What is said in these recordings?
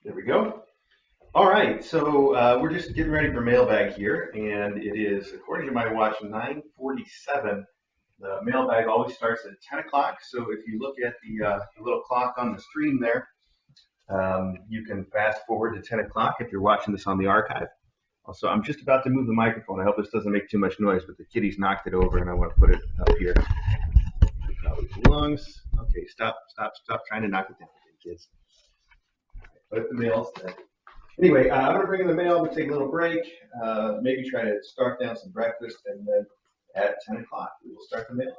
There we go. All right, so we're just getting ready for mailbag here, and it is, according to my watch, 9:47. The mailbag always starts at 10 o'clock, so if you look at the little clock on the screen there, you can fast forward to 10 o'clock if you're watching this on the archive. Also, I'm just about to move the microphone. I hope this doesn't make too much noise, but the kitty's knocked it over, and I want to put it up here. It probably belongs. Okay, stop trying to knock it down, kids. Put up the mail instead. Anyway, I'm gonna bring in the mail. We take a little break. Maybe try to start down some breakfast, and then at 10 o'clock we will start the mail.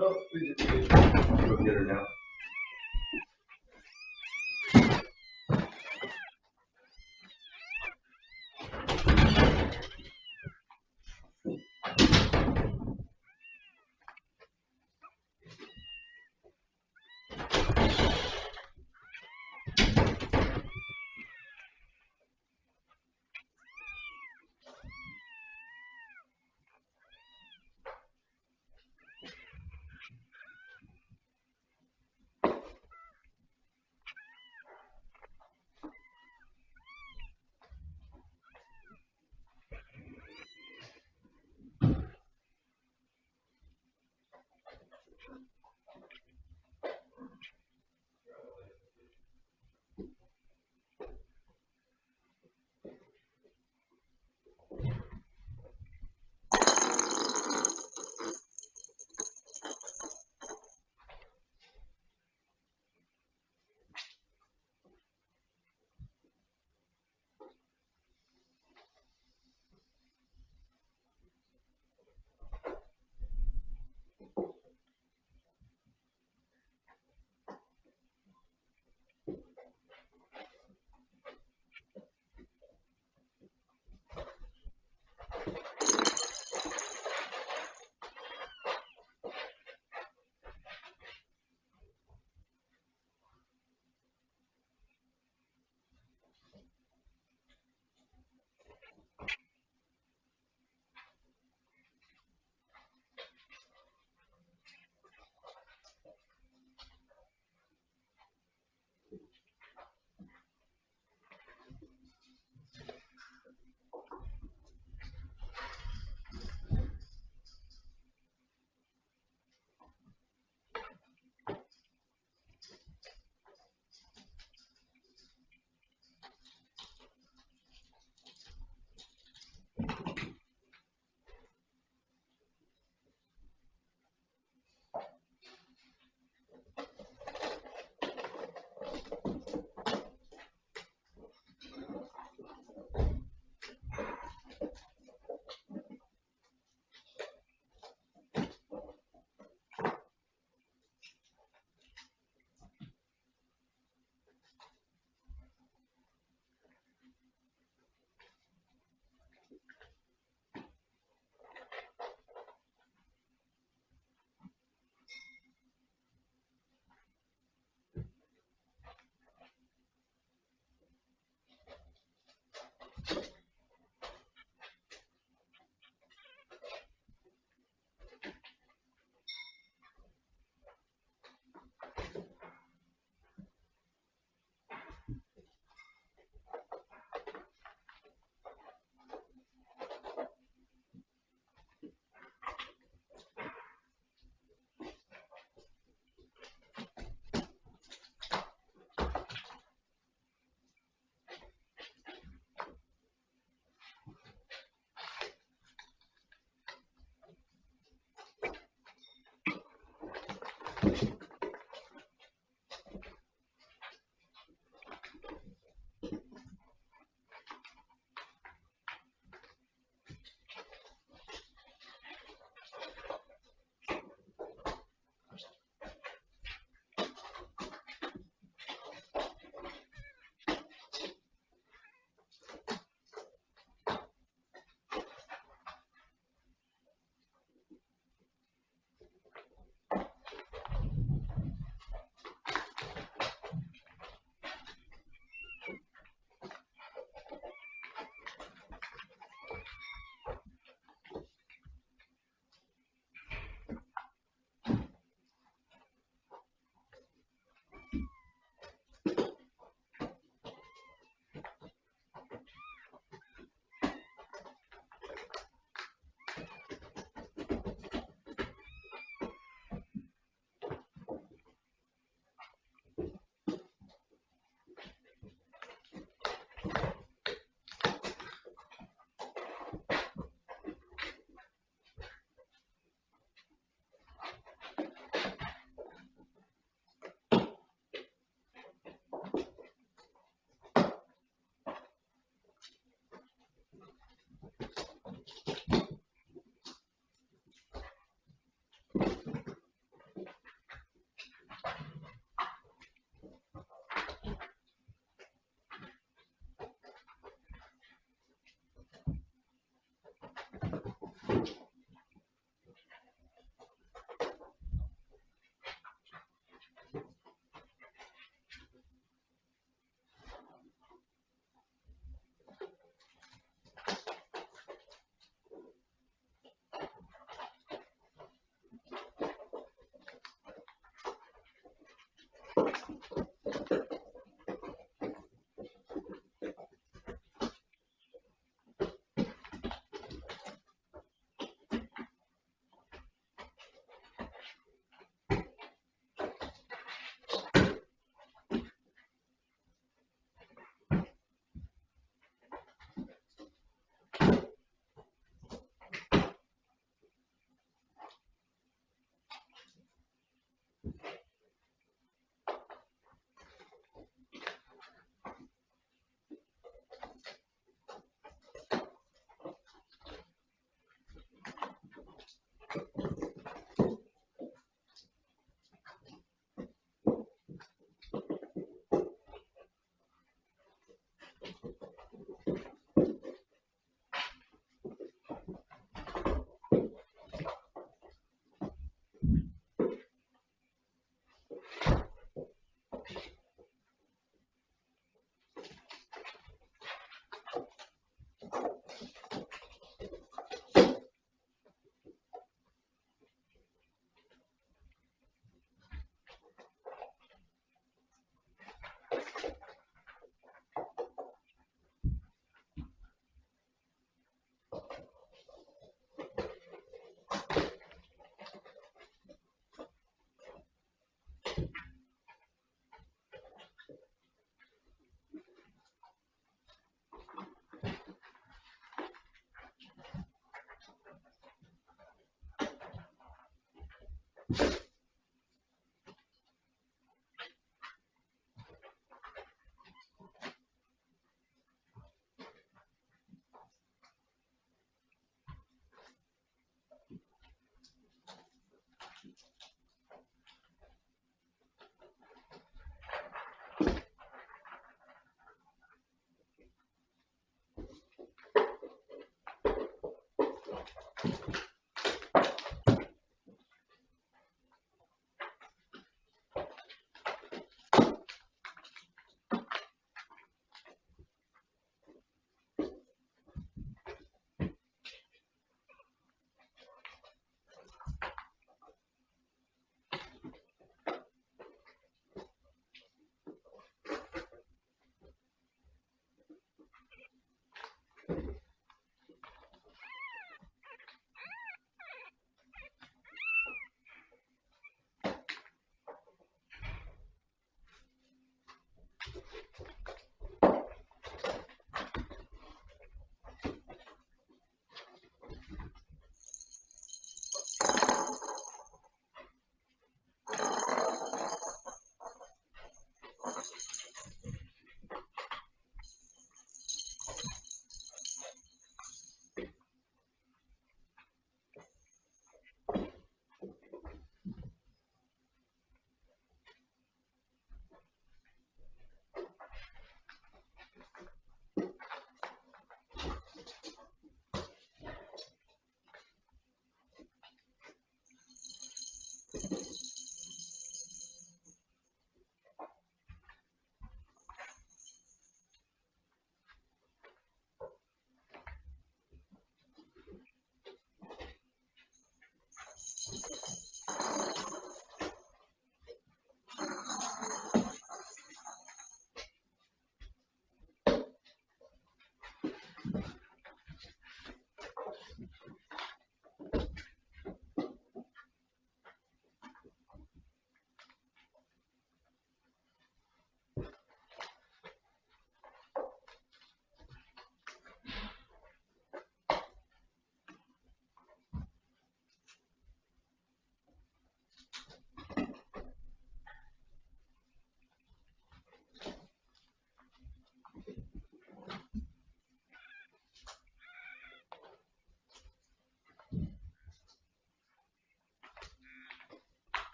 Oh, please, go get her now.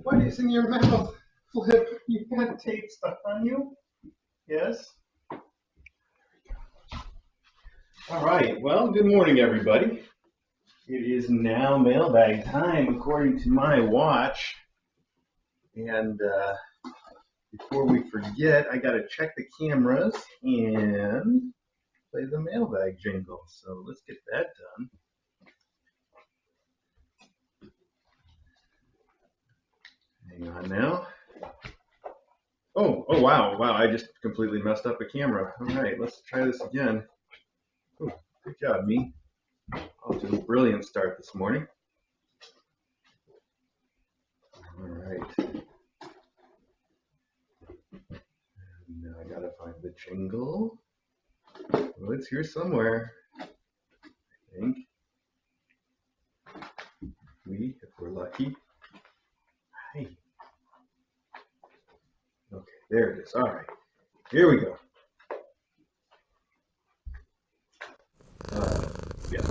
What is in your mouth, Flip? You got tape stuck on you? Yes? All right. Well, good morning, everybody. It is now mailbag time, according to my watch. And before we forget, I got to check the cameras and play the mailbag jingle. So let's get that done. Hang on now. Oh, wow. I just completely messed up the camera. All right, let's try this again. Ooh, good job, me. Off to a brilliant start this morning. All right. Now I gotta find the jingle. Well, it's here somewhere, I think. If we're lucky. Hey. Okay, there it is. All right, here we go. Yeah.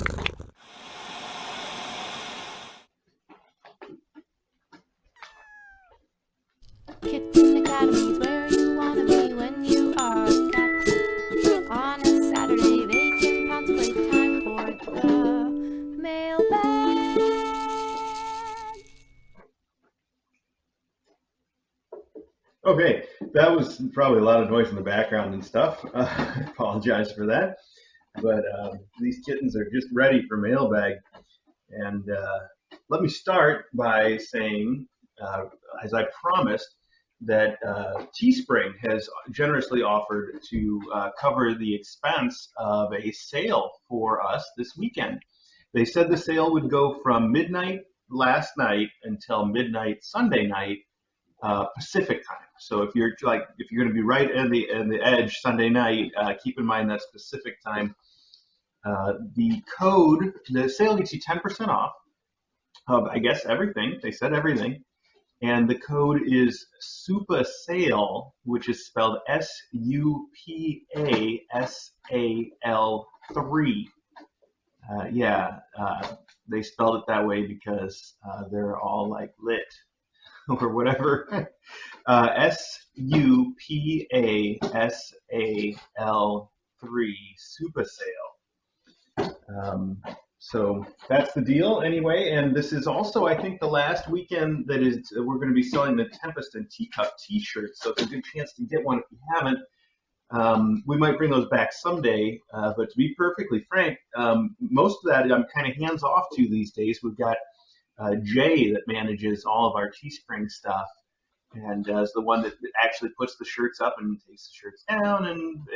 Kitten Academy's where you wanna be when you are a cat. On a Saturday, vacant pounds playtime for the Okay, that was probably a lot of noise in the background and stuff. I apologize for that. But these kittens are just ready for mailbag. And let me start by saying, uh, as I promised, that Teespring has generously offered to cover the expense of a sale for us this weekend. They said the sale would go from midnight last night until midnight Sunday night Pacific time. So if you're going to be right in the edge Sunday night, keep in mind that's Pacific time. The sale gets you 10% off of, I guess, everything. They said everything. And the code is SUPASALE, which is spelled SUPASAL3. They spelled it that way because they're all like lit or whatever. SUPASAL3, SUPASALE. So that's the deal anyway. And this is also, I think, the last weekend that is we're going to be selling the Tempest and Teacup T-shirts. So it's a good chance to get one if you haven't. We might bring those back someday. But to be perfectly frank, most of that I'm kind of hands off to these days. We've got Jay that manages all of our Teespring stuff, and is the one that actually puts the shirts up and takes the shirts down, and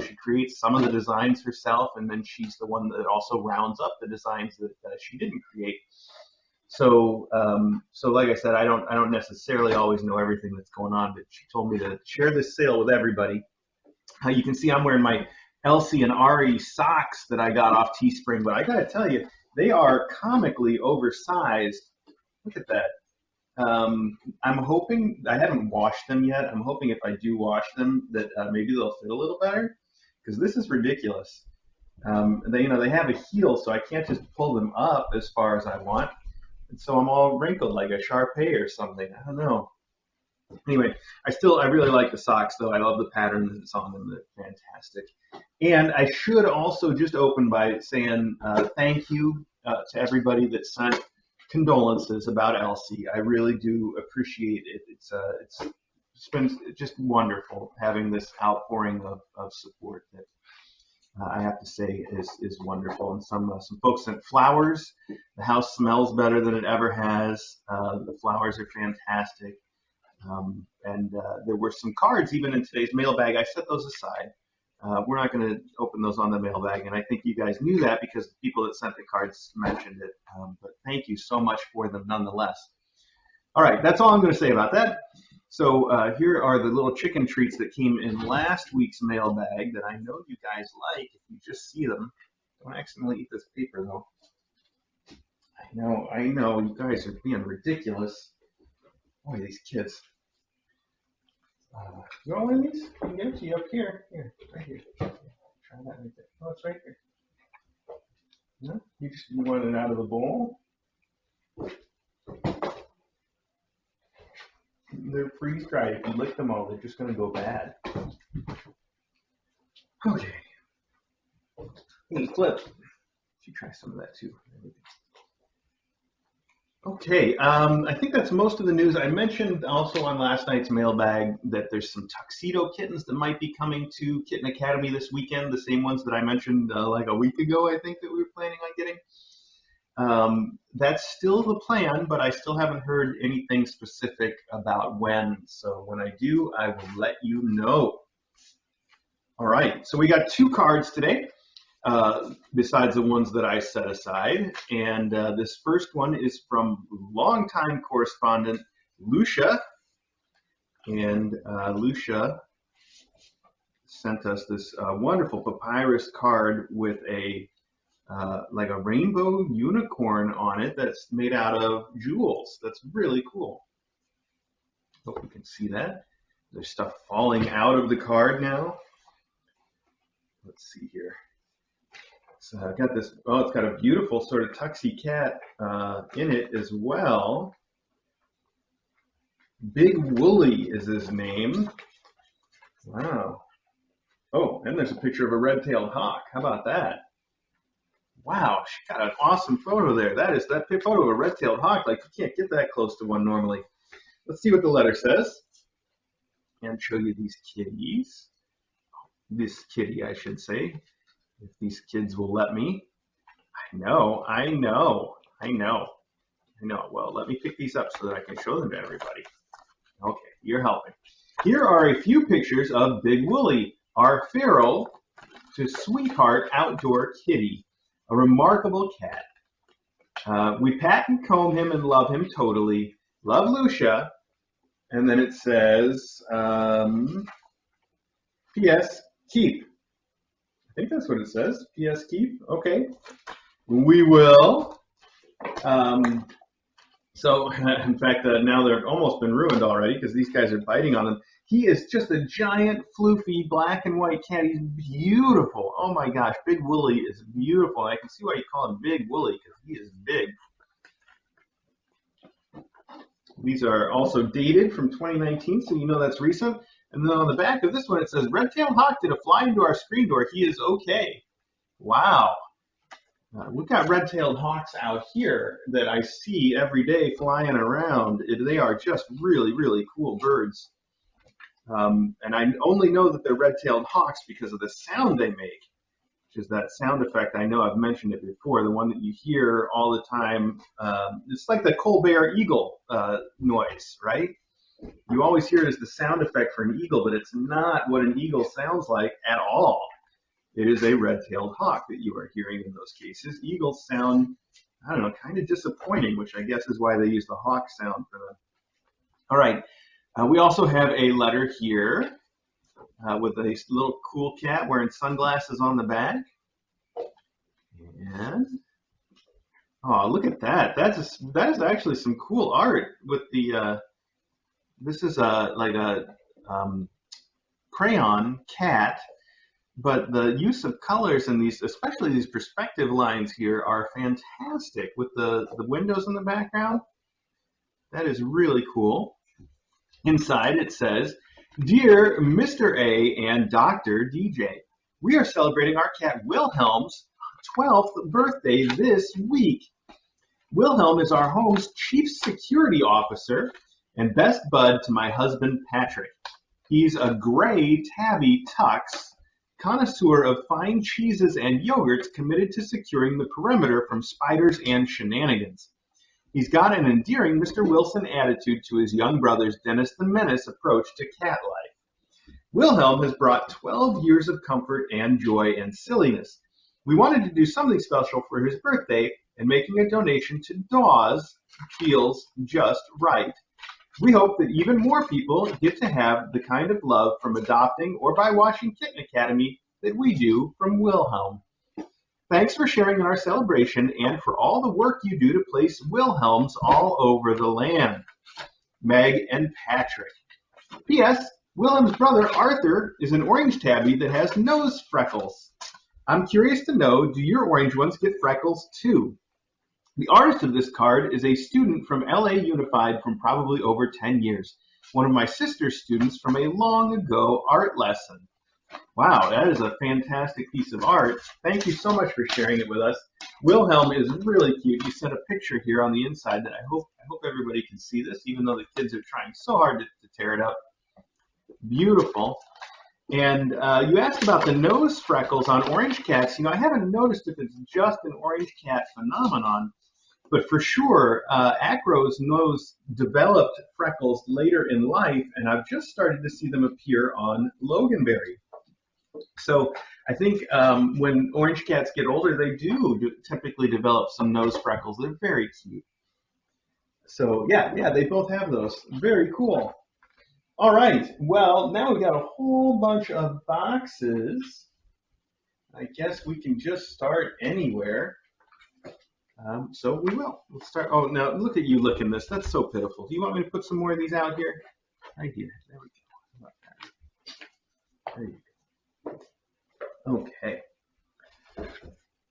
she creates some of the designs herself, and then she's the one that also rounds up the designs that she didn't create. So like I said, I don't necessarily always know everything that's going on, but she told me to share this sale with everybody. You can see I'm wearing my Elsie and Ari socks that I got off Teespring, but I gotta tell you, they are comically oversized. Look at that. I'm hoping, I haven't washed them yet. I'm hoping if I do wash them that maybe they'll fit a little better, because this is ridiculous. They have a heel, so I can't just pull them up as far as I want. And so I'm all wrinkled like a Shar-Pei or something. I don't know. Anyway, I really like the socks though. I love the pattern that's on them. They're fantastic. And I should also just open by saying thank you to everybody that sent condolences about Elsie. I really do appreciate it. It's been just wonderful having this outpouring of support that I have to say is wonderful. And some folks sent flowers. The house smells better than it ever has. The flowers are fantastic. And there were some cards even in today's mailbag. I set those aside. We're not going to open those on the mailbag, and I think you guys knew that because the people that sent the cards mentioned it. But thank you so much for them nonetheless. All right, that's all I'm going to say about that. So here are the little chicken treats that came in last week's mailbag that I know you guys like if you just see them. Don't accidentally eat this paper, though. I know, you guys are being ridiculous. Boy, these kids. You want one of these? I can give it to you up here. Here, right here. Try that right there. Oh, it's right here. No? You want it out of the bowl? They're freeze dried. If you lick them all, they're just going to go bad. Okay. Hey, Flip. You try some of that too. Okay, I think that's most of the news. I mentioned also on last night's mailbag that there's some tuxedo kittens that might be coming to Kitten Academy this weekend, the same ones that I mentioned like a week ago, I think, that we were planning on getting. That's still the plan, but I still haven't heard anything specific about when. So when I do, I will let you know. All right, so we got two cards today. Besides the ones that I set aside. And this first one is from longtime correspondent Lucia. And Lucia sent us this wonderful papyrus card with like a rainbow unicorn on it that's made out of jewels. That's really cool. Hope you can see that. There's stuff falling out of the card now. Let's see here. So I've got this, it's got a beautiful sort of tuxie cat in it as well. Big Wooly is his name. Wow. Oh, and there's a picture of a red-tailed hawk. How about that? Wow, she got an awesome photo there. That photo of a red-tailed hawk. Like, you can't get that close to one normally. Let's see what the letter says. and show you these kitties. This kitty, I should say, if these kids will let me. I know. Well, let me pick these up so that I can show them to everybody. Okay, you're helping. Here are a few pictures of Big Willie, our feral to sweetheart outdoor kitty, a remarkable cat. We pat and comb him and love him totally. Love, Lucia. And then it says, P.S. Keep. I think that's what it says. P.S. Keep. Okay. We will. So, in fact, now they've almost been ruined already because these guys are biting on them. He is just a giant, floofy, black and white cat. He's beautiful. Oh my gosh, Big Willie is beautiful. I can see why you call him Big Willie because he is big. These are also dated from 2019, so you know that's recent. And then on the back of this one, it says, Red-tailed hawk did a fly into our screen door. He is okay. Wow. We've got red-tailed hawks out here that I see every day flying around. They are just really, really cool birds. And I only know that they're red-tailed hawks because of the sound they make, which is that sound effect. I know I've mentioned it before, the one that you hear all the time. It's like the Colbert eagle noise, right? You always hear it as the sound effect for an eagle, but it's not what an eagle sounds like at all. It is a red-tailed hawk that you are hearing in those cases. Eagles sound, I don't know, kind of disappointing, which I guess is why they use the hawk sound for them. All right. We also have a letter here with a little cool cat wearing sunglasses on the back. And, oh, look at that. That is actually some cool art with the, this is like a crayon cat. But the use of colors in these, especially these perspective lines here, are fantastic with the windows in the background. That is really cool. Inside it says, Dear Mr. A and Dr. DJ, we are celebrating our cat Wilhelm's 12th birthday this week. Wilhelm is our home's chief security officer and best bud to my husband Patrick. He's a gray tabby tux, connoisseur of fine cheeses and yogurts committed to securing the perimeter from spiders and shenanigans. He's got an endearing Mr. Wilson attitude to his young brother's Dennis the Menace approach to cat life. Wilhelm has brought 12 years of comfort and joy and silliness. We wanted to do something special for his birthday, and making a donation to Dawes feels just right. We hope that even more people get to have the kind of love from adopting or by watching Kitten Academy that we do from Wilhelm. Thanks for sharing in our celebration and for all the work you do to place Wilhelms all over the land. Meg and Patrick. P.S. Wilhelm's brother Arthur is an orange tabby that has nose freckles. I'm curious to know, do your orange ones get freckles too? The artist of this card is a student from LA Unified from probably over 10 years, one of my sister's students from a long ago art lesson. Wow, that is a fantastic piece of art. Thank you so much for sharing it with us. Wilhelm is really cute. You sent a picture here on the inside that I hope everybody can see this, even though the kids are trying so hard to tear it up. Beautiful. And you asked about the nose freckles on orange cats. You know, I haven't noticed if it's just an orange cat phenomenon, but for sure, Acro's nose developed freckles later in life, and I've just started to see them appear on Loganberry. So I think when orange cats get older, they do typically develop some nose freckles. They're very cute. So yeah, they both have those. Very cool. All right. Well, now we've got a whole bunch of boxes. I guess we can just start anywhere. So we will. We'll start. Oh, now look at you looking this. That's so pitiful. Do you want me to put some more of these out here? Right here. There we go. There you go. Okay.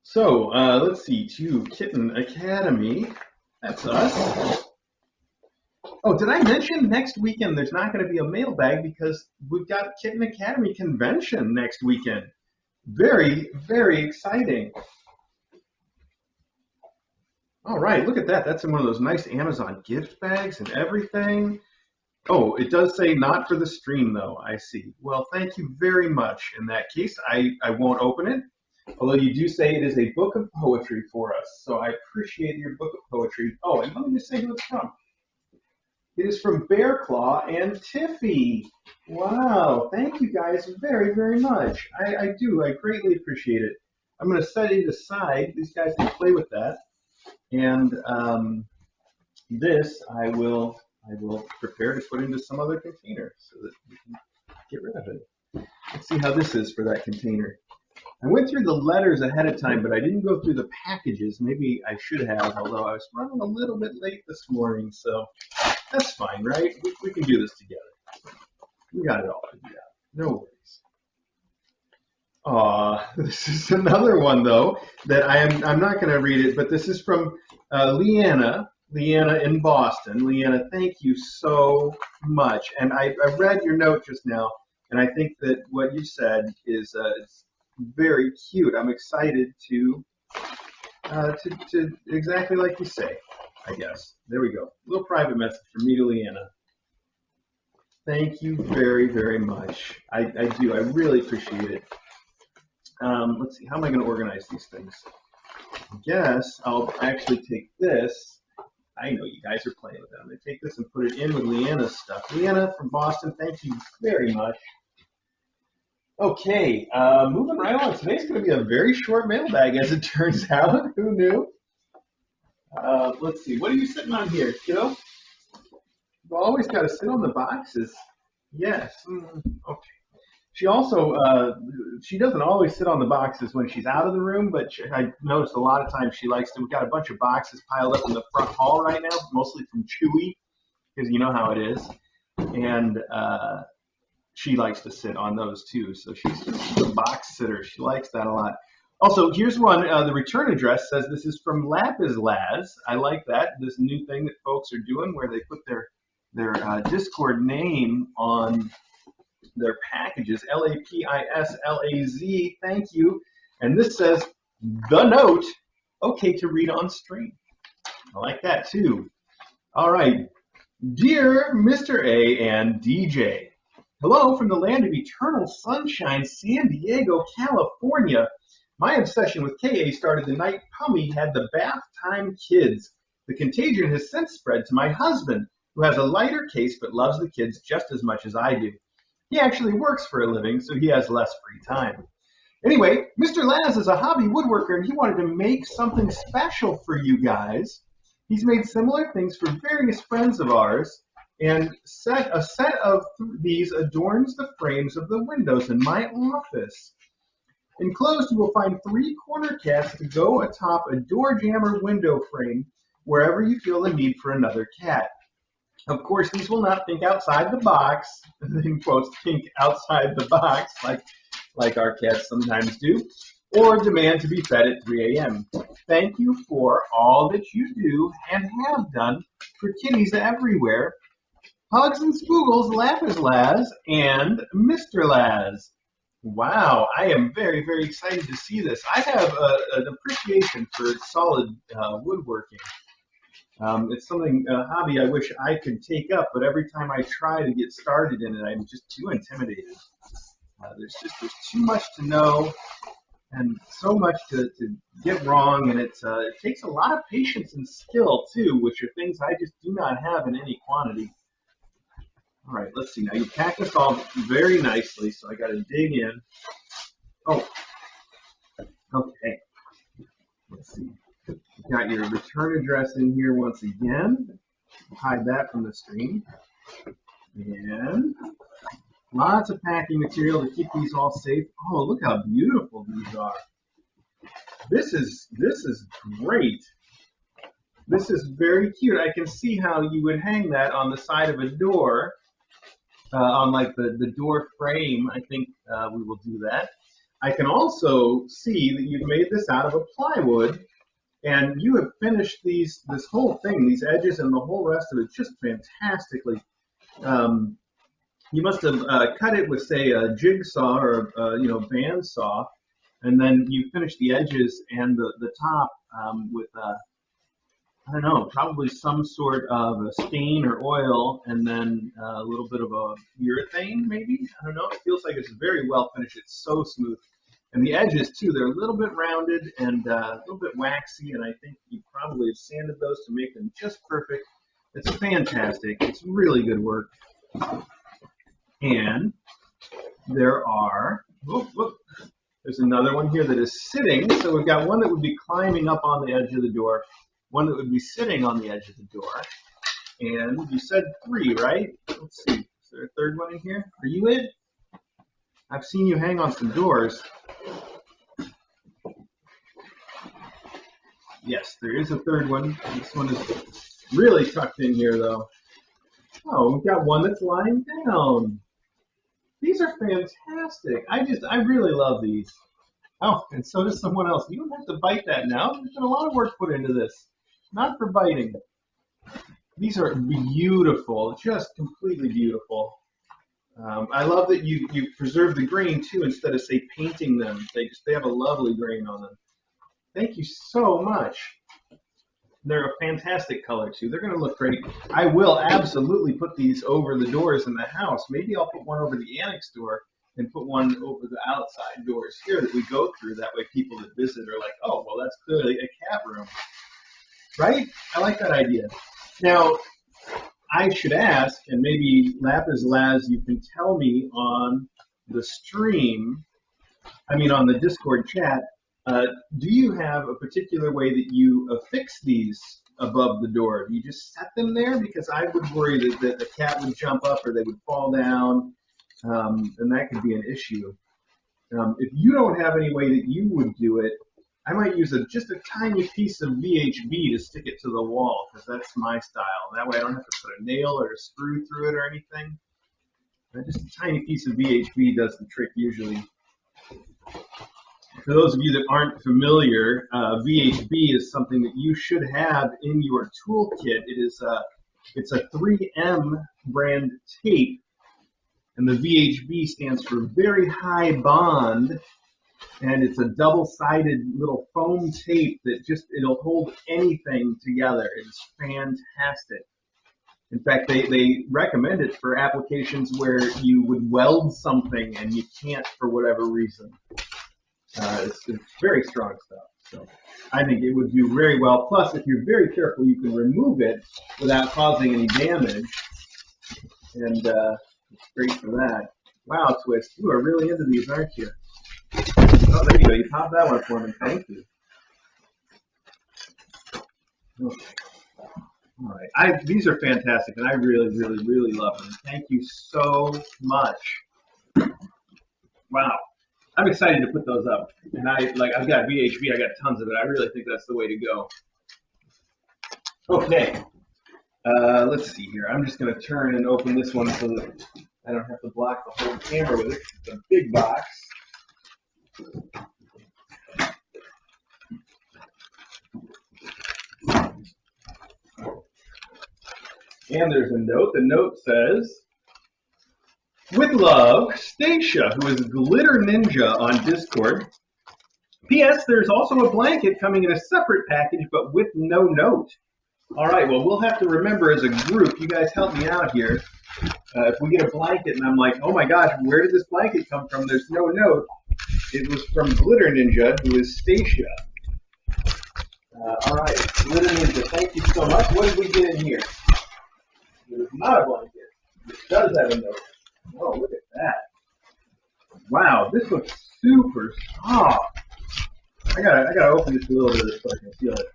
So let's see. To Kitten Academy. That's us. Oh, did I mention next weekend there's not going to be a mailbag because we've got Kitten Academy convention next weekend. Very, very exciting. All right, look at that. That's in one of those nice Amazon gift bags and everything. Oh, it does say not for the stream, though. I see. Well, thank you very much. In that case, I won't open it. Although you do say it is a book of poetry for us, so I appreciate your book of poetry. Oh, and let me just say who it's from. It is from Bear Claw and Tiffy. Wow, thank you guys very, very much. I do. I greatly appreciate it. I'm going to set it aside. These guys can play with that. And this I will prepare to put into some other container so that we can get rid of it. Let's see how this is for that container. I went through the letters ahead of time, but I didn't go through the packages. Maybe I should have, although I was running a little bit late this morning, so that's fine, right? We can do this together. We got it all figured out. No worries. This is another one though that I'm not going to read it, but this is from Leanna. Leanna in Boston. Leanna, thank you so much. And I read your note just now, and I think that what you said is very cute. I'm excited to exactly like you say, I guess. There we go. A little private message from me to Leanna. Thank you very, very much. I do. I really appreciate it. Let's see. How am I going to organize these things? I guess I'll actually take this. I know you guys are playing with it. I'm going to take this and put it in with Leanna's stuff. Leanna from Boston, thank you very much. Okay, moving right on. Today's going to be a very short mailbag, as it turns out. Who knew? Let's see. What are you sitting on here, kiddo? You've always got to sit on the boxes. Yes. Okay. She also, she doesn't always sit on the boxes when she's out of the room, but I noticed a lot of times she likes to. We've got a bunch of boxes piled up in the front hall right now, mostly from Chewy, because you know how it is. And she likes to sit on those too. So she's a box sitter. She likes that a lot. Also, here's one. The return address says this is from Lapis Laz. I like that. This new thing that folks are doing where they put their Discord name on their packages. Lapislaz. Thank you. And this says the note. Okay to read on stream. I like that too. All right. Dear Mr. A and DJ, hello from the land of eternal sunshine, San Diego, California. My obsession with KA started the night Pummy had the bath time kids. The contagion has since spread to my husband, who has a lighter case but loves the kids just as much as I do. He actually works for a living, so he has less free time. Anyway, Mr. Laz is a hobby woodworker, and he wanted to make something special for you guys. He's made similar things for various friends of ours, and a set of these adorns the frames of the windows in my office. Enclosed, you will find 3 corner casts to go atop a door jammer window frame wherever you feel the need for another cat. Of course, these will not think outside the box, in quotes, think outside the box, like our cats sometimes do, or demand to be fed at 3 a.m. Thank you for all that you do and have done for kitties everywhere. Hugs and spoogles, Lapis Laz, and Mr. Laz. Wow, I am very, very excited to see this. I have an appreciation for solid woodworking. It's something, a hobby I wish I could take up, but every time I try to get started in it, I'm just too intimidated. There's too much to know and so much to get wrong, and it takes a lot of patience and skill too, which are things I just do not have in any quantity. All right, let's see. Now you pack this all very nicely, so I got to dig in. Oh, okay. Let's see. Got your return address in here once again. Hide that from the stream. And lots of packing material to keep these all safe. Oh, look how beautiful these are. This is great. This is very cute. I can see how you would hang that on the side of a door, on like the door frame. I think we will do that. I can also see that you've made this out of a plywood. And you have finished this whole thing, these edges and the whole rest of it, just fantastically. You must have cut it with, say, a jigsaw or a band saw, and then you finished the edges and the top with I don't know, probably some sort of a stain or oil, and then a little bit of a urethane, maybe. I don't know. It feels like it's very well finished. It's so smooth. And the edges too, they're a little bit rounded and a little bit waxy, and I think you probably have sanded those to make them just perfect. It's fantastic. It's really good work. And there are, there's another one here that is sitting. So we've got one that would be climbing up on the edge of the door, one that would be sitting on the edge of the door. And you said 3, right? Let's see. Is there a third one in here? Are you it? I've seen you hang on some doors. Yes, there is a third one. This one is really tucked in here, though. Oh, we've got one that's lying down. These are fantastic. I really love these. Oh, and so does someone else. You don't have to bite that now. There's been a lot of work put into this. Not for biting. These are beautiful, just completely beautiful. I love that you preserve the grain too instead of say painting them. They have a lovely grain on them. Thank you so much. They're a fantastic color too. They're going to look great. I will absolutely put these over the doors in the house. Maybe I'll put one over the annex door and put one over the outside doors here that we go through. That way people that visit are like, oh, well, that's clearly a cat room. Right? I like that idea. Now, I should ask, and maybe Lapis Laz, you can tell me on the stream, on the Discord chat, do you have a particular way that you affix these above the door? Do you just set them there? Because I would worry that the cat would jump up or they would fall down, and that could be an issue. If you don't have any way that you would do it, I might use just a tiny piece of VHB to stick it to the wall, because that's my style. That way I don't have to put a nail or a screw through it or anything. Just a tiny piece of VHB does the trick usually. For those of you that aren't familiar, VHB is something that you should have in your toolkit. It's a 3M brand tape, and the VHB stands for Very High Bond, and it's a double-sided little foam tape that it'll hold anything together. It's fantastic. In fact, they recommend it for applications where you would weld something and you can't for whatever reason. It's very strong stuff. So I think it would do very well. Plus, if you're very careful, you can remove it without causing any damage. And it's great for that. Wow, Twist, you are really into these, aren't you? Oh, there you go. You popped that one for me. Thank you. Okay. All right. These are fantastic, and I really, really, really love them. Thank you so much. Wow. I'm excited to put those up. And I've got VHB. I got tons of it. I really think that's the way to go. Okay. Let's see here. I'm just going to turn and open this one so that I don't have to block the whole camera with it. It's a big box. And there's a note. The note says, with love, Stacia, who is Glitter Ninja on Discord. P.S. There's also a blanket coming in a separate package, but with no note. All right, well, we'll have to remember as a group, you guys help me out here. If we get a blanket and I'm like, oh my gosh, where did this blanket come from? There's no note. It was from Glitter Ninja, who is Stacia. All right, Glitter Ninja, thank you so much. What did we get in here? It is not a blanket. It does have a note. Oh, look at that. Wow, this looks super soft. I gotta open this a little bit so I can feel it.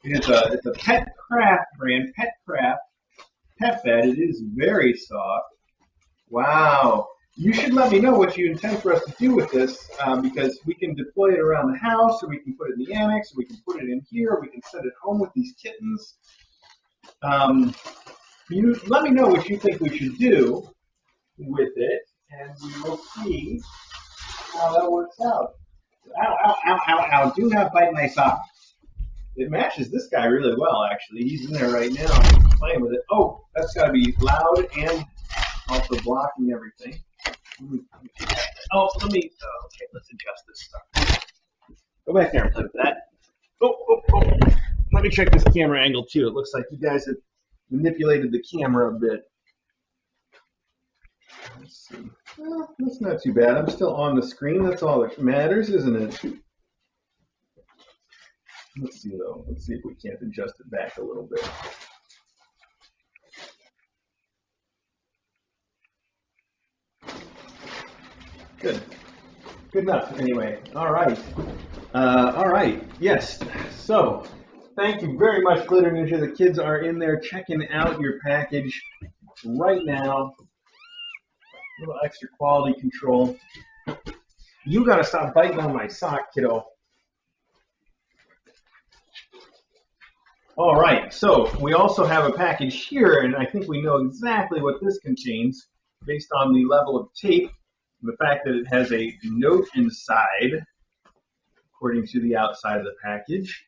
It's a Pet Craft brand, Pet Craft pet bed. It is very soft. Wow. You should let me know what you intend for us to do with this, because we can deploy it around the house, or we can put it in the annex, or we can put it in here, or we can send it home with these kittens. You let me know what you think we should do with it, and we will see how that works out. Ow, ow, ow, ow, ow. Do not bite my sock. It matches this guy really well, actually. He's in there right now playing with it. Oh, that's got to be loud and also blocking everything. Okay, let's adjust this stuff. Go back there and play with that. Oh. Let me check this camera angle too. It looks like you guys have manipulated the camera a bit. Let's see. Well, that's not too bad. I'm still on the screen. That's all that matters, isn't it? Let's see though. Let's see if we can't adjust it back a little bit. Good. Good enough. Anyway. All right. All right. Yes. So, thank you very much, Glitter Ninja. The kids are in there checking out your package right now. A little extra quality control. You gotta stop biting on my sock, kiddo. All right, so we also have a package here, and I think we know exactly what this contains based on the level of tape, and the fact that it has a note inside, according to the outside of the package.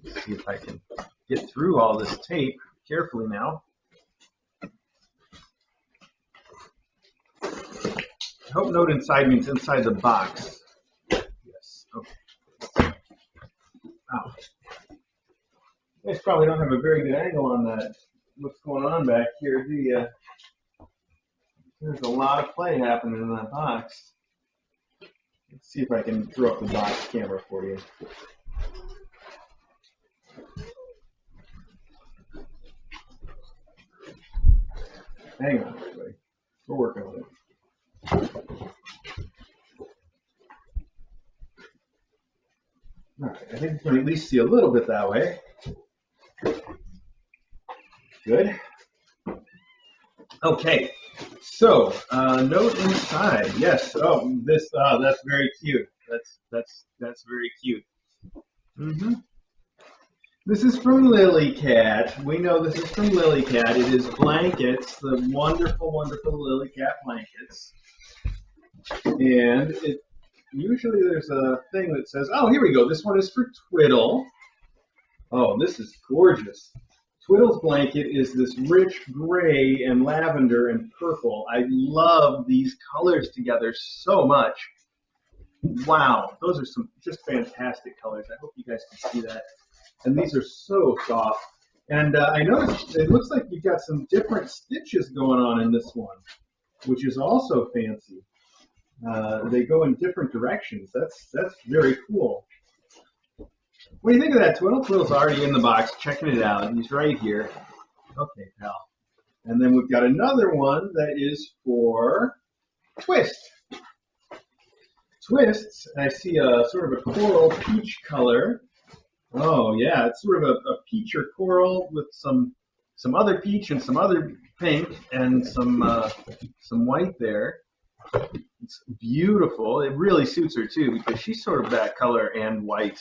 Let's see if I can get through all this tape carefully now. I hope note inside means inside the box. Yes, okay. Wow. You guys probably don't have a very good angle on that. What's going on back here, do you? There's a lot of play happening in that box. Let's see if I can throw up the box camera for you. Hang on, everybody. We're working on it. All right, I think you can at least see a little bit that way. Good. Okay, so note inside. Yes. Oh, this. That's very cute. That's very cute. This is from Lily Cat. We know this is from Lily Cat. It is blankets, the wonderful, wonderful Lily Cat blankets, and it. Usually there's a thing that says, oh, here we go. This one is for Twiddle. Oh, this is gorgeous. Twiddle's blanket is this rich gray and lavender and purple. I love these colors together so much. Wow, those are some just fantastic colors. I hope you guys can see that. And these are so soft. And I noticed it looks like you've got some different stitches going on in this one, which is also fancy. They go in different directions. That's very cool. What do you think of that, Twiddle? Twiddle's already in the box, checking it out. He's right here. Okay, pal. And then we've got another one that is for Twist. Twists, I see a sort of a coral peach color. Oh yeah, it's sort of a peach or coral with some other peach and some other pink and some white there. It's beautiful. It really suits her too because she's sort of that color and white.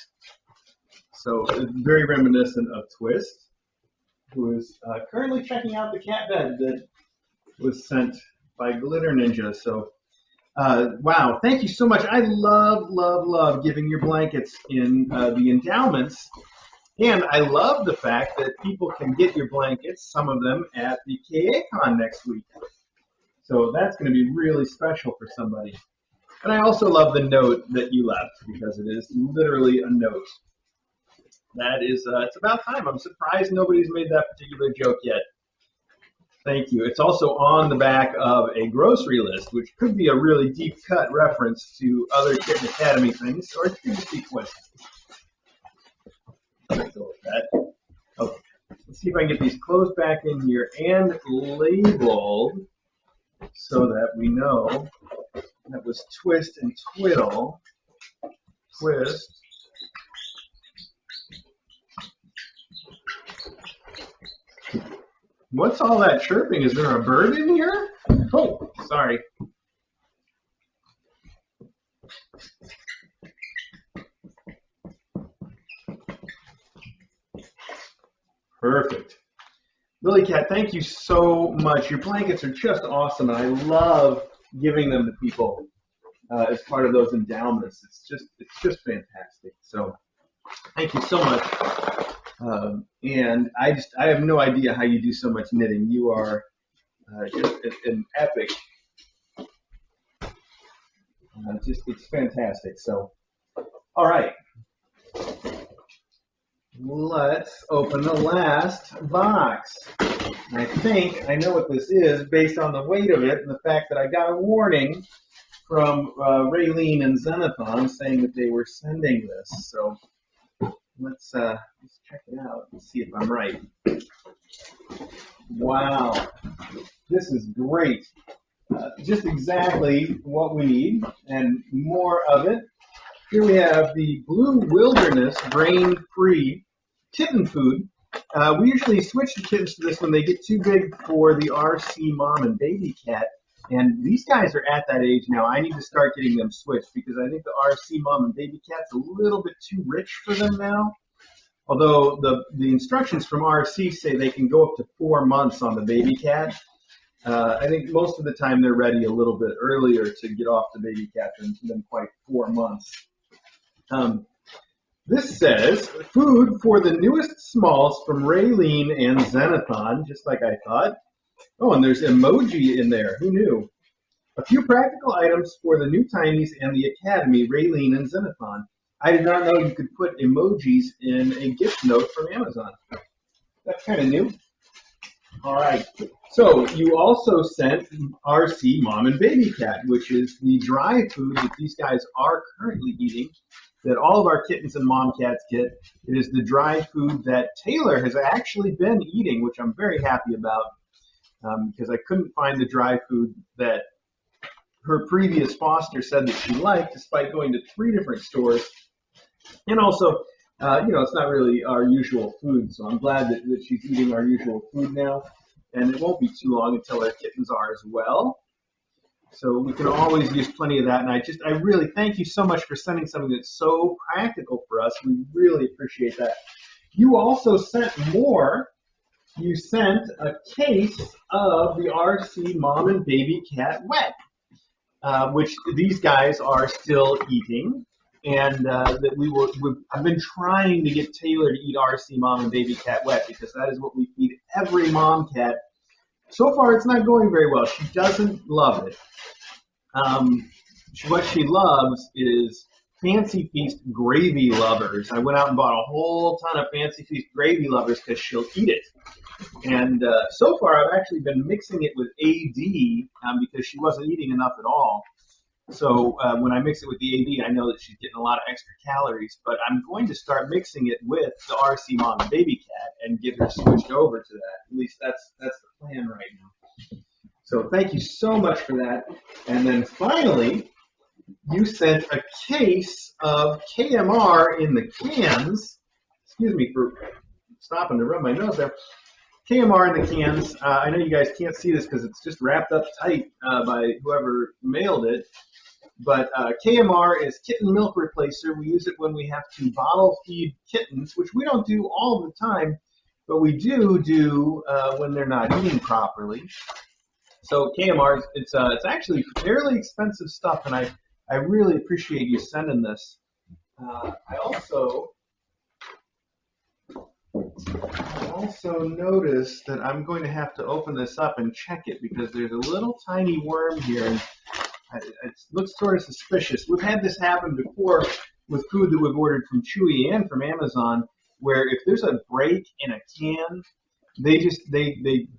So it's very reminiscent of Twist, who is currently checking out the cat bed that was sent by Glitter Ninja. So wow, thank you so much. I love giving your blankets in the endowments. And I love the fact that people can get your blankets, some of them, at the KACon next week. So that's going to be really special for somebody. And I also love the note that you left because it is literally a note. That is, it's about time. I'm surprised nobody's made that particular joke yet. Thank you. It's also on the back of a grocery list, which could be a really deep cut reference to other Kitten Academy things, or it could just be Twist. Let's go with that. Okay. Let's see if I can get these closed back in here and labeled so that we know that was Twist and Twiddle. Twist. What's all that chirping? Is there a bird in here? Oh, sorry. Perfect. Lily Cat, thank you so much. Your blankets are just awesome, and I love giving them to people as part of those endowments. It's just fantastic. So thank you so much. And I have no idea how you do so much knitting. You are just an epic. It's fantastic. So, all right, let's open the last box. And I think I know what this is based on the weight of it and the fact that I got a warning from Raylene and Xenophon saying that they were sending this. So let's check it out and see if I'm right. Wow, this is great. Just exactly what we need and more of it. Here we have the Blue Wilderness grain-free kitten food. We usually switch the kittens to this when they get too big for the RC mom and baby cat. And these guys are at that age now. I need to start getting them switched because I think the RC mom and baby cat's a little bit too rich for them now. Although the instructions from RC say they can go up to 4 months on the baby cat. I think most of the time they're ready a little bit earlier to get off the baby cat than quite 4 months. This says, food for the newest smalls from Raylene and Xenophon, just like I thought. Oh, and there's emoji in there. Who knew? A few practical items for the new tinies and the academy, Raylene and Xenophon. I did not know you could put emojis in a gift note from Amazon. That's kind of new. All right. So you also sent RC Mom and Baby Cat, which is the dry food that these guys are currently eating, that all of our kittens and mom cats get. It is the dry food that Taylor has actually been eating, which I'm very happy about because I couldn't find the dry food that her previous foster said that she liked, despite going to 3 different stores. And also, it's not really our usual food, so I'm glad that she's eating our usual food now. And it won't be too long until our kittens are as well. So we can always use plenty of that. And I really thank you so much for sending something that's so practical for us. We really appreciate that. You also sent more. You sent a case of the RC Mom and Baby Cat Wet, which these guys are still eating. And I've been trying to get Taylor to eat RC Mom and Baby Cat Wet because that is what we feed every mom cat. So far, it's not going very well. She doesn't love it. What she loves is Fancy Feast gravy lovers. I went out and bought a whole ton of Fancy Feast gravy lovers because she'll eat it. And so far, I've actually been mixing it with AD because she wasn't eating enough at all. So when I mix it with the AD, I know that she's getting a lot of extra calories. But I'm going to start mixing it with the RC Mom and Baby Cat and get her switched over to that. At least that's the plan right now. So thank you so much for that. And then finally, you sent a case of KMR in the cans. Excuse me for stopping to rub my nose there. KMR in the cans. I know you guys can't see this because it's just wrapped up tight by whoever mailed it. But KMR is kitten milk replacer. We use it when we have to bottle feed kittens, which we don't do all the time, but we do when they're not eating properly. So KMR, it's actually fairly expensive stuff, and I really appreciate you sending this. I also noticed that I'm going to have to open this up and check it because there's a little tiny worm here, and it looks sort of suspicious. We've had this happen before with food that we've ordered from Chewy and from Amazon, where if there's a break in a can, they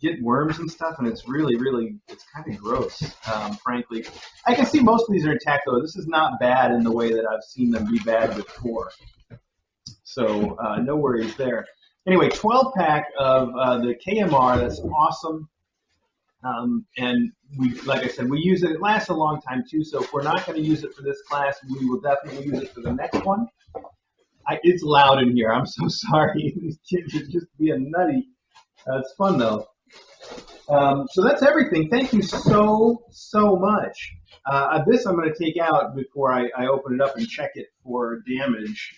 get worms and stuff, and it's it's kind of gross, frankly. I can see most of these are intact, though. This is not bad in the way that I've seen them be bad before. So no worries there. Anyway, 12-pack of the KMR. That's awesome. And like I said, we use it. It lasts a long time, too. So if we're not going to use it for this class, we will definitely use it for the next one. It's loud in here. I'm so sorry. These kids are just being nutty. It's fun, though. So that's everything. Thank you so much. This I'm going to take out before I open it up and check it for damage.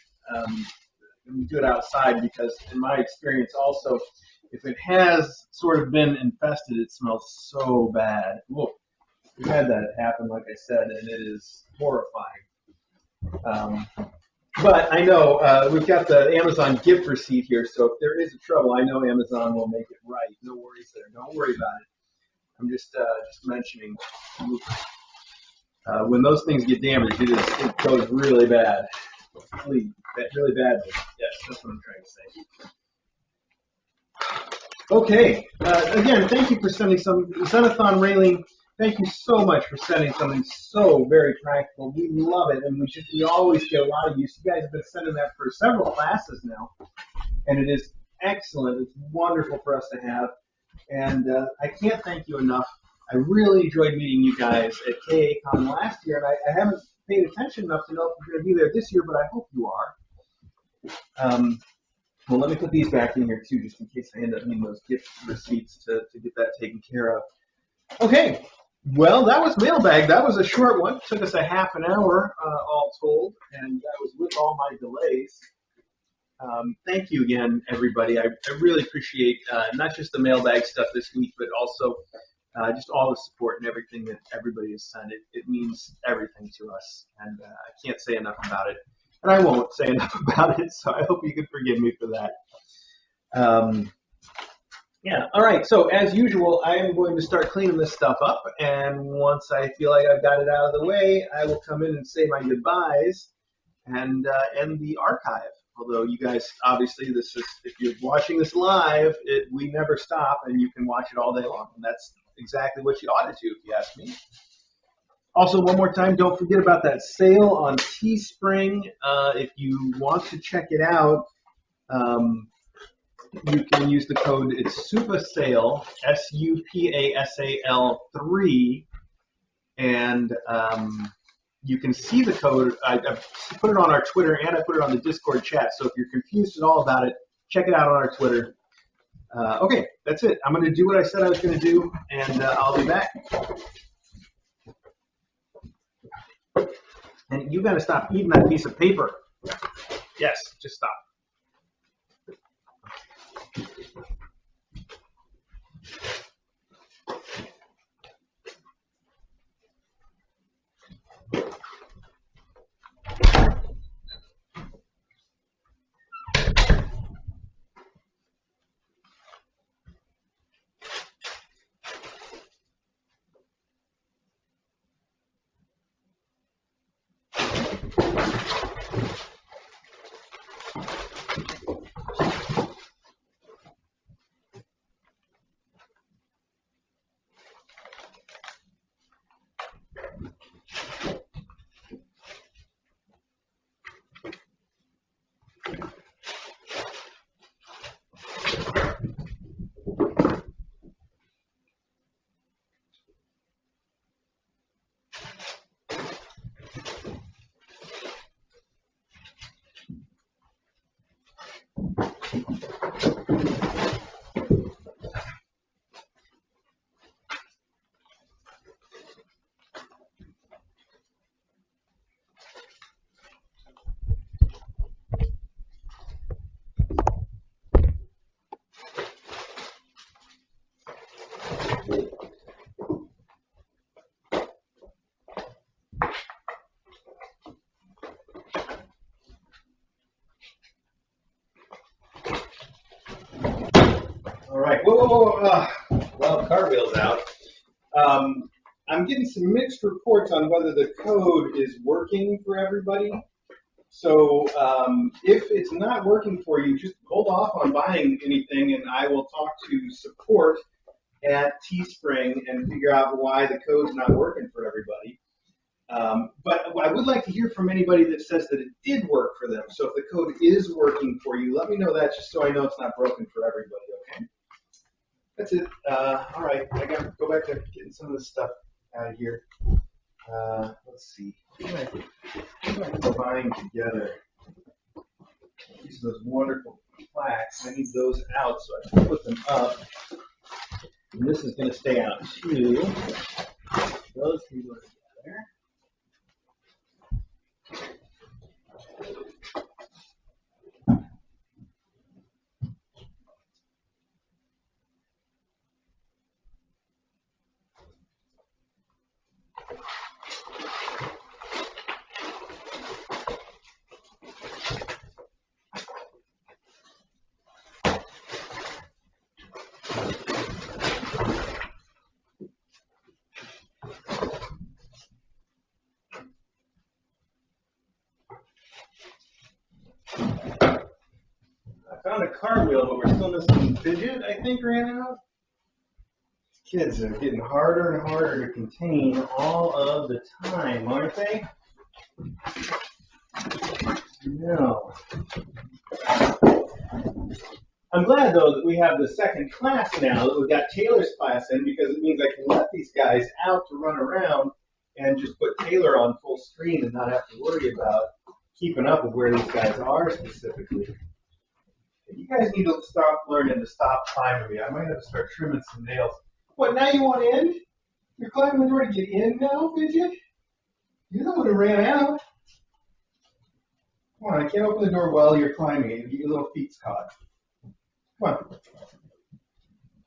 We do it outside because, in my experience, also, if it has sort of been infested, it smells so bad. Look, we've had that happen, like I said, and it is horrifying. But I know we've got the Amazon gift receipt here, so if there is a trouble, I know Amazon will make it right. No worries there. Don't worry about it. I'm just mentioning. When those things get damaged, it goes really bad. Really bad. Yes, that's what I'm trying to say. Okay. Again, thank you for sending some Zenathon railing. Thank you so much for sending something so very practical. We love it, and we always get a lot of use. You guys have been sending that for several classes now, and it is excellent. It's wonderful for us to have, and I can't thank you enough. I really enjoyed meeting you guys at KACon last year, and I haven't paid attention enough to know if you're going to be there this year, but I hope you are. Well, let me put these back in here too, just in case I end up needing those gift receipts to get that taken care of. Okay, well, that was Mailbag. That was a short one. It took us a half an hour, all told, and that was with all my delays. Thank you again, everybody. I really appreciate not just the Mailbag stuff this week, but also just all the support and everything that everybody has sent. It means everything to us, and I can't say enough about it. And I won't say enough about it, so I hope you can forgive me for that. Yeah, all right, so as usual, I am going to start cleaning this stuff up, and once I feel like I've got it out of the way, I will come in and say my goodbyes and end the archive. Although you guys, obviously, if you're watching this live, we never stop, and you can watch it all day long, and that's exactly what you ought to do, if you ask me. Also, one more time, don't forget about that sale on Teespring. If you want to check it out, you can use the code, it's SUPASALE, SUPASAL 3, and you can see the code. I put it on our Twitter, and I put it on the Discord chat, so if you're confused at all about it, check it out on our Twitter. Okay, that's it. I'm going to do what I said I was going to do, and I'll be back. And you got to stop eating that piece of paper. Yes, just stop. All right. Whoa. Well, cartwheel's out. I'm getting some mixed reports on whether the code is working for everybody. So if it's not working for you, just hold off on buying anything, and I will talk to support at Teespring and figure out why the code's not working for everybody. But I would like to hear from anybody that says that it did work for them. So if the code is working for you, let me know that just so I know it's not broken for everybody, okay? That's it. All right, I got to go back to getting some of this stuff out of here. Let's see. What am I combining together? These are those wonderful plaques. I need those out so I can put them up. And this is going to stay out too. Those two go together. Found a cartwheel, but we're still missing Fidget, I think, ran out. Kids are getting harder and harder to contain all of the time, aren't they? No. I'm glad, though, that we have the second class now, that we've got Taylor's class in, because it means I can let these guys out to run around and just put Taylor on full screen and not have to worry about keeping up with where these guys are specifically. You guys need to stop learning to stop climbing me. I might have to start trimming some nails. What, now you want in? You're climbing the door to get in now, Fidget? You're the one who ran out. Come on, I can't open the door while you're climbing. You get your little feet caught. Come on.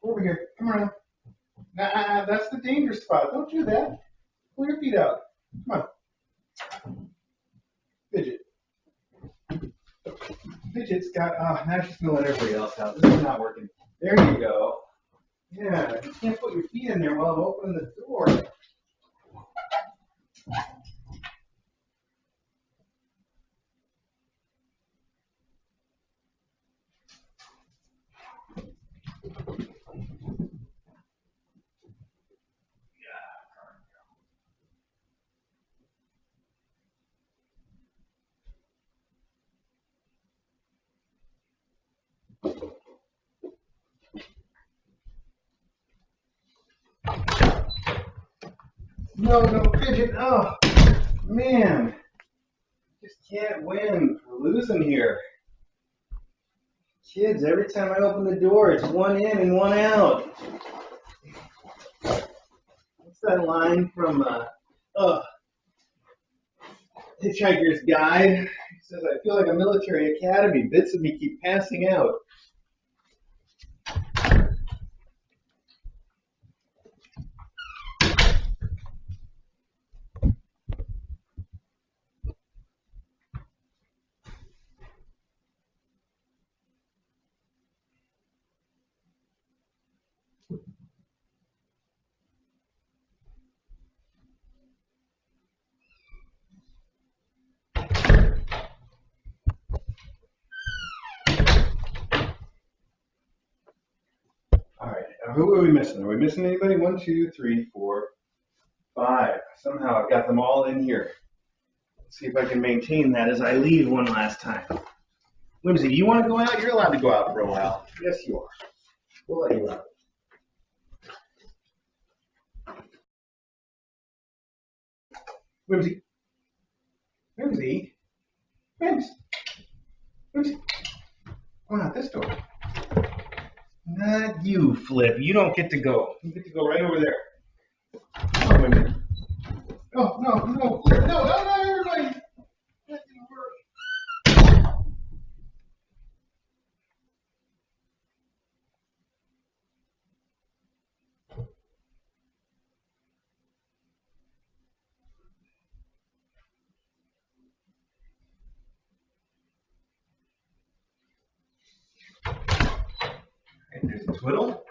Over here. Come around. Nah, that's the danger spot. Don't do that. Pull your feet out. Come on. Fidget. Fidget's got, now she's going to let everybody else out. This is not working. There you go. Yeah, you can't put your feet in there while I'm opening the door. No, Fidget. Oh, man. Just can't win. We're losing here. Kids, every time I open the door, it's one in and one out. What's that line from Hitchhiker's Guide? It says, I feel like a military academy. Bits of me keep passing out. All right, who are we missing? Are we missing anybody? 1, 2, 3, 4, 5. Somehow I've got them all in here. Let's see if I can maintain that as I leave one last time. Whimsy, you want to go out? You're allowed to go out for a while. Yes, you are. We'll let you out. Whimsy. Whimsy. Whimsy. Going out this door. Not you, Flip. You don't get to go. You get to go right over there. Come on, Whimsy. No, Flip. No, everybody. That didn't work. And there's a twiddle.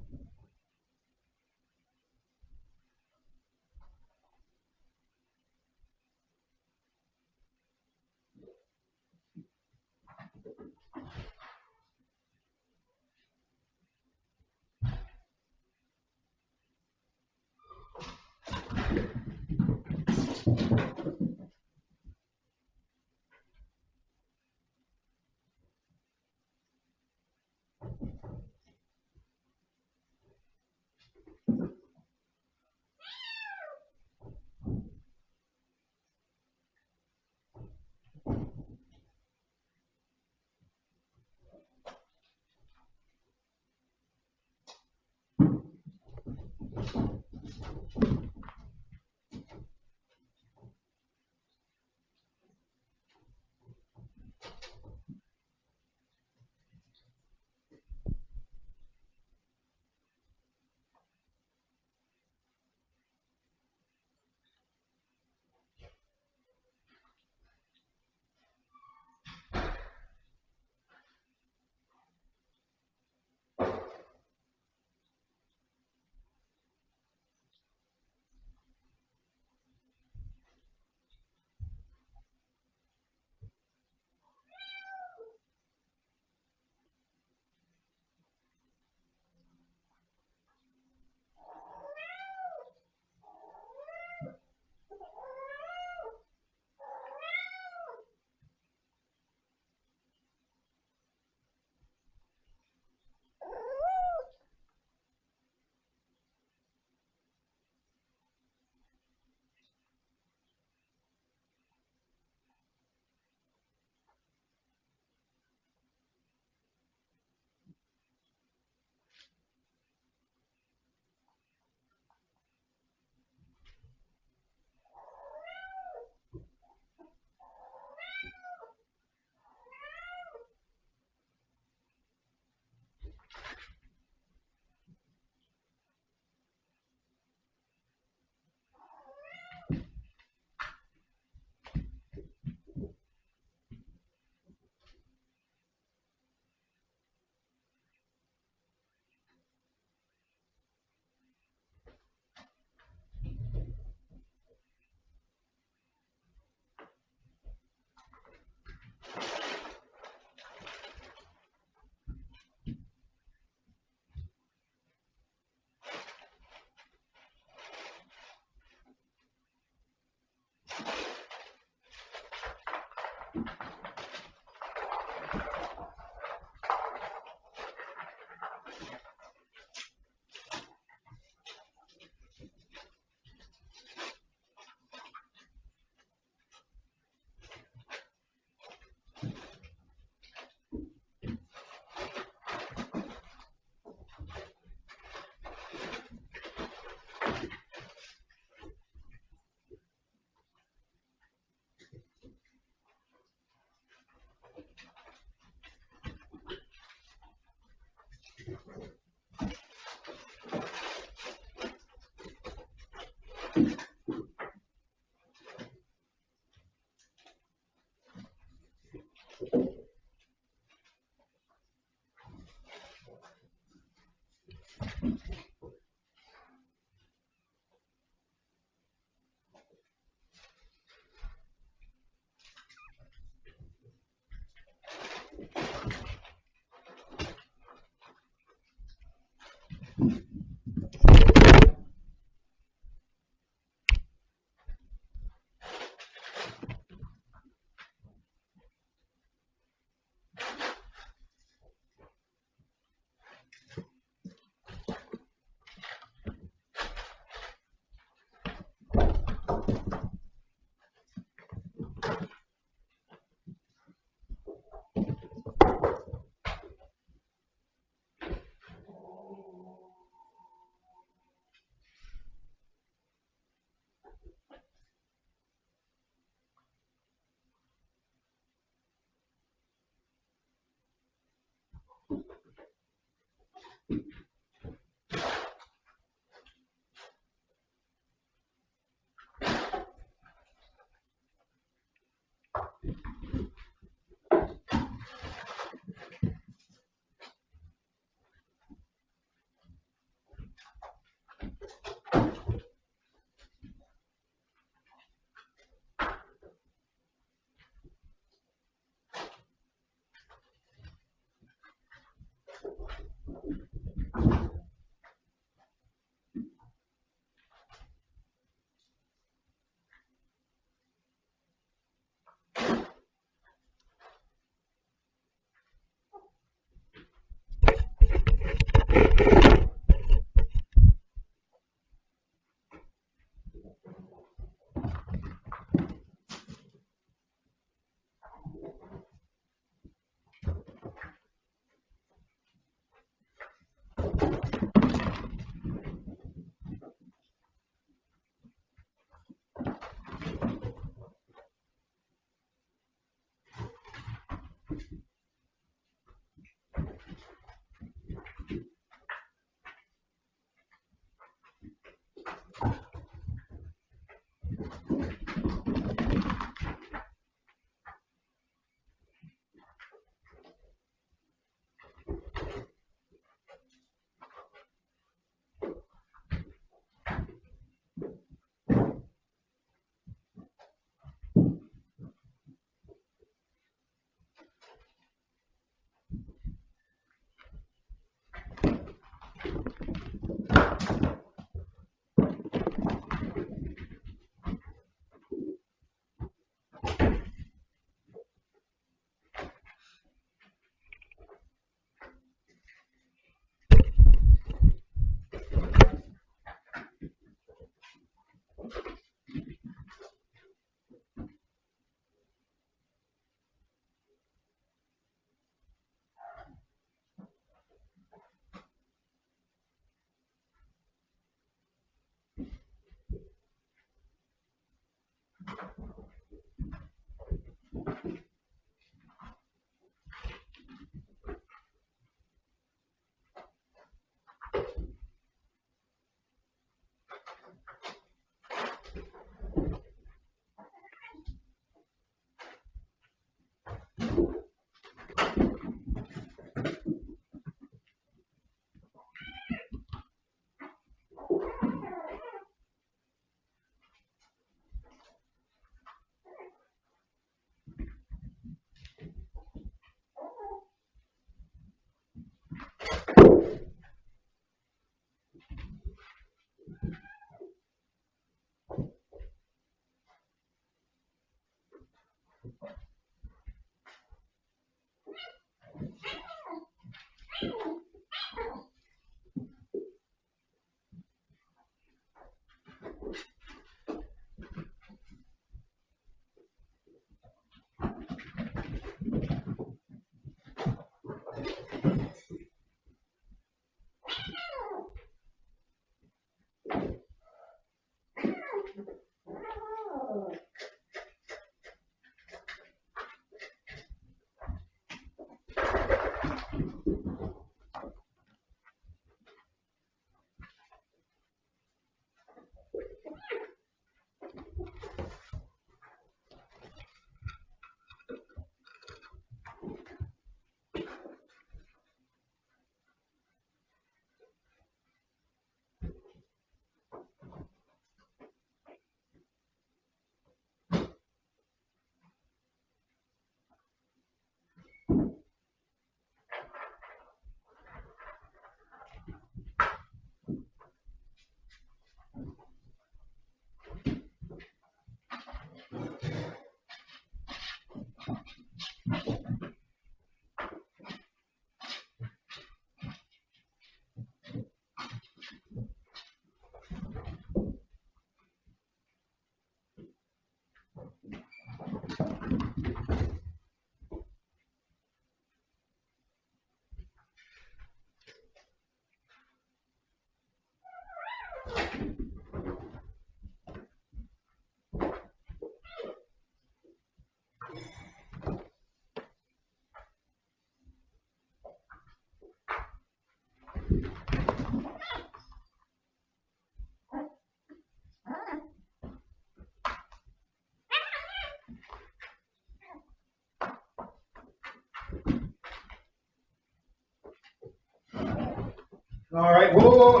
All right, whoa,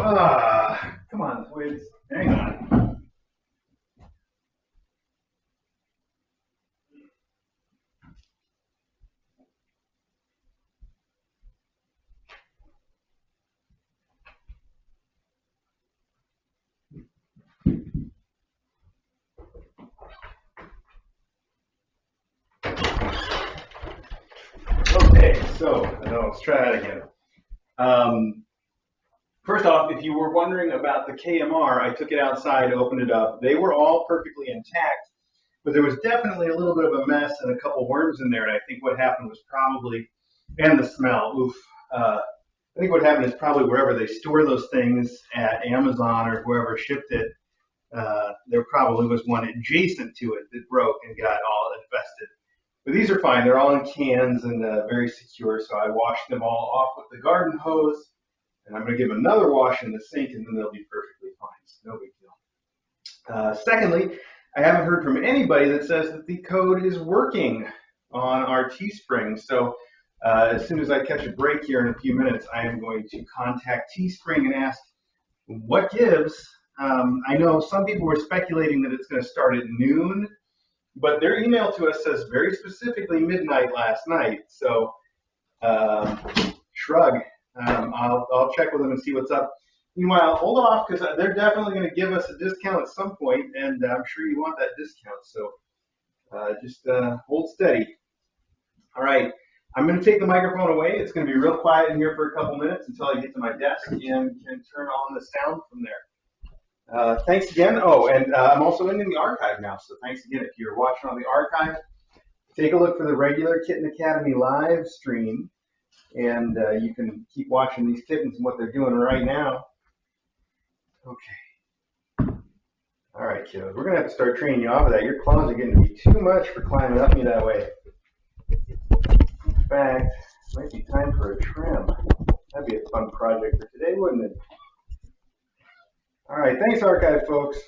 come on, Swids, hang on. Okay, so let's try that again. First off, if you were wondering about the KMR, I took it outside, opened it up. They were all perfectly intact, but there was definitely a little bit of a mess and a couple worms in there. And I think what happened was probably, and the smell, oof. I think what happened is probably wherever they store those things at Amazon or whoever shipped it, there probably was one adjacent to it that broke and got all infested. But these are fine. They're all in cans and very secure. So I washed them all off with the garden hose. And I'm going to give them another wash in the sink, and then they'll be perfectly fine. So no big deal. Secondly, I haven't heard from anybody that says that the code is working on our Teespring. So as soon as I catch a break here in a few minutes, I am going to contact Teespring and ask what gives. I know some people were speculating that it's going to start at noon, but their email to us says very specifically midnight last night. So shrug. I'll check with them and see what's up. Meanwhile, hold off because they're definitely going to give us a discount at some point, and I'm sure you want that discount. So just hold steady. All right, I'm going to take the microphone away. It's going to be real quiet in here for a couple minutes until I get to my desk and can turn on the sound from there. Thanks again. Oh, and I'm also in the archive now, so thanks again. If you're watching on the archive, take a look for the regular Kitten Academy live stream. And you can keep watching these kittens and what they're doing right now. Okay. All right, kiddos. We're going to have to start training you off of that. Your claws are getting to be too much for climbing up me that way. In fact, it might be time for a trim. That'd be a fun project for today, wouldn't it? All right. Thanks, archive folks.